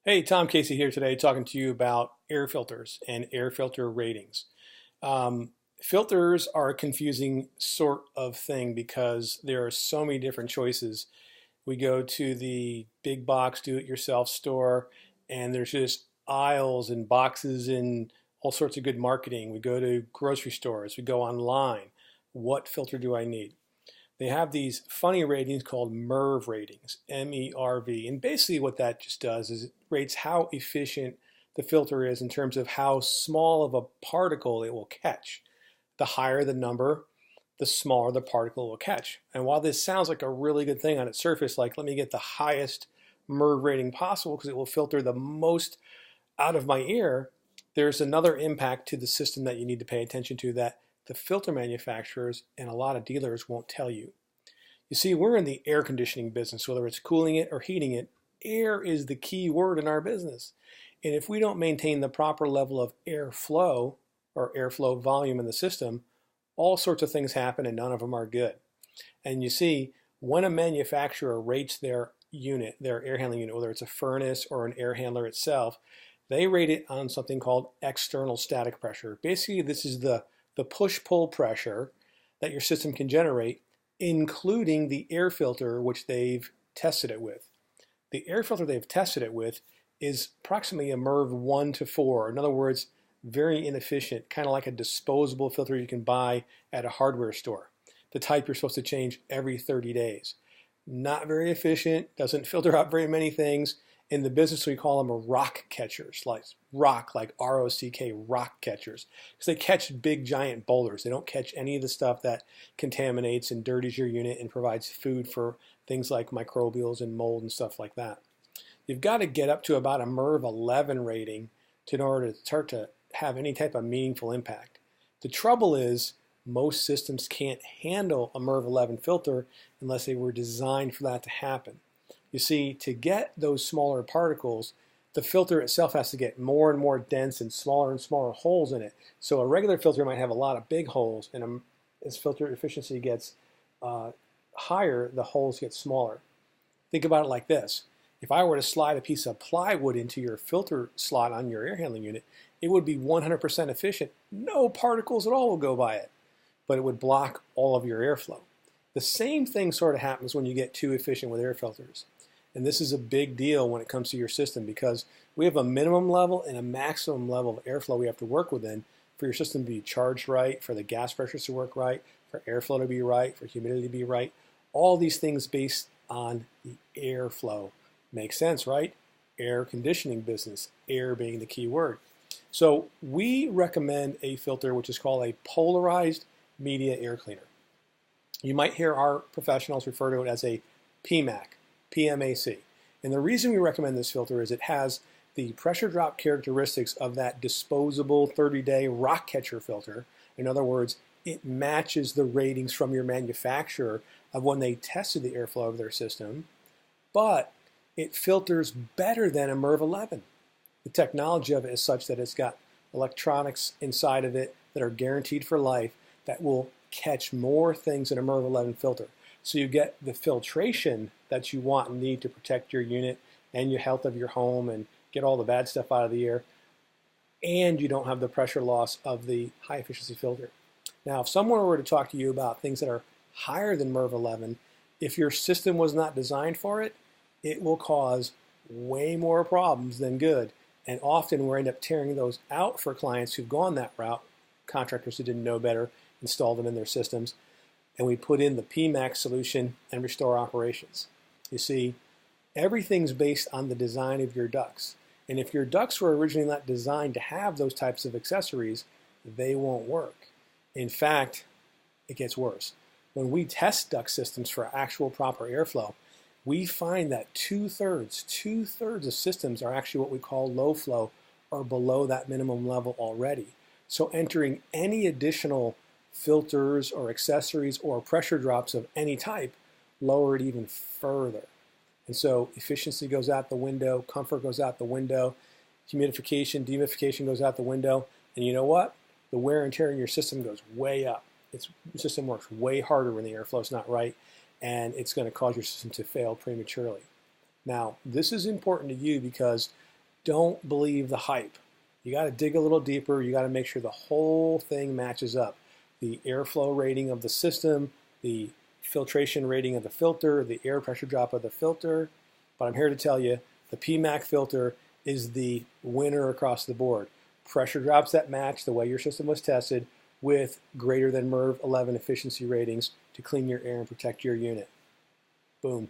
Hey, Tom Casey here today talking to you about air filters and air filter ratings. Um, Filters are a confusing sort of thing because there are so many different choices. We go to the big box do-it-yourself store and there's just aisles and boxes and all sorts of good marketing. We go to grocery stores, we go online. What filter do I need? They have these funny ratings called MERV ratings, MERV. And basically what that just does is it rates how efficient the filter is in terms of how small of a particle it will catch. The higher the number, the smaller the particle will catch. And while this sounds like a really good thing on its surface, like let me get the highest MERV rating possible because it will filter the most out of my air, there's another impact to the system that you need to pay attention to that the filter manufacturers and a lot of dealers won't tell you. You see, we're in the air conditioning business, whether it's cooling it or heating it. Air is the key word in our business. And if we don't maintain the proper level of airflow or airflow volume in the system, all sorts of things happen and none of them are good. And you see, when a manufacturer rates their unit, their air handling unit, whether it's a furnace or an air handler itself, they rate it on something called external static pressure. Basically, this is the push-pull pressure that your system can generate, including the air filter which they've tested it with. The air filter they've tested it with is approximately a MERV 1 to 4. In other words, very inefficient, kind of like a disposable filter you can buy at a hardware store. The type you're supposed to change every 30 days. Not very efficient, doesn't filter out very many things. In the business, we call them rock catchers, like rock, like R-O-C-K, rock catchers, because they catch big, giant boulders. They don't catch any of the stuff that contaminates and dirties your unit and provides food for things like microbials and mold and stuff like that. You've got to get up to about a MERV 11 rating in order to start to have any type of meaningful impact. The trouble is most systems can't handle a MERV 11 filter unless they were designed for that to happen. You see, to get those smaller particles, the filter itself has to get more and more dense and smaller holes in it. So a regular filter might have a lot of big holes, and as filter efficiency gets higher, the holes get smaller. Think about it like this. If I were to slide a piece of plywood into your filter slot on your air handling unit, it would be 100% efficient. No particles at all will go by it, but it would block all of your airflow. The same thing sort of happens when you get too efficient with air filters. And this is a big deal when it comes to your system because we have a minimum level and a maximum level of airflow we have to work within for your system to be charged right, for the gas pressures to work right, for airflow to be right, for humidity to be right. All these things based on the airflow. Makes sense, right? Air conditioning business, air being the key word. So we recommend a filter which is called a polarized media air cleaner. You might hear our professionals refer to it as a PMAC, PMAC. And the reason we recommend this filter is it has the pressure drop characteristics of that disposable 30-day rock catcher filter. In other words, it matches the ratings from your manufacturer of when they tested the airflow of their system, but it filters better than a MERV 11. The technology of it is such that it's got electronics inside of it that are guaranteed for life that will catch more things than a MERV 11 filter. So you get the filtration that you want and need to protect your unit and your health of your home and get all the bad stuff out of the air, and you don't have the pressure loss of the high efficiency filter. Now, if someone were to talk to you about things that are higher than MERV 11, if your system was not designed for it, it will cause way more problems than good. And often we end up tearing those out for clients who've gone that route, contractors who didn't know better, installed them in their systems, and we put in the PMAC solution and restore operations. You see, everything's based on the design of your ducts. And if your ducts were originally not designed to have those types of accessories, they won't work. In fact, it gets worse. When we test duct systems for actual proper airflow, we find that two-thirds of systems are actually what we call low flow or below that minimum level already. So entering any additional filters or accessories or pressure drops of any type lower it even further. And so efficiency goes out the window, comfort goes out the window, humidification, dehumidification goes out the window, and you know what? The wear and tear in your system goes way up. Your system works way harder when the airflow is not right, and it's going to cause your system to fail prematurely. Now, this is important to you because don't believe the hype. You got to dig a little deeper. You got to make sure the whole thing matches up. The airflow rating of the system, the filtration rating of the filter, the air pressure drop of the filter. But I'm here to tell you, the PMAC filter is the winner across the board. Pressure drops that match the way your system was tested with greater than MERV 11 efficiency ratings to clean your air and protect your unit. Boom.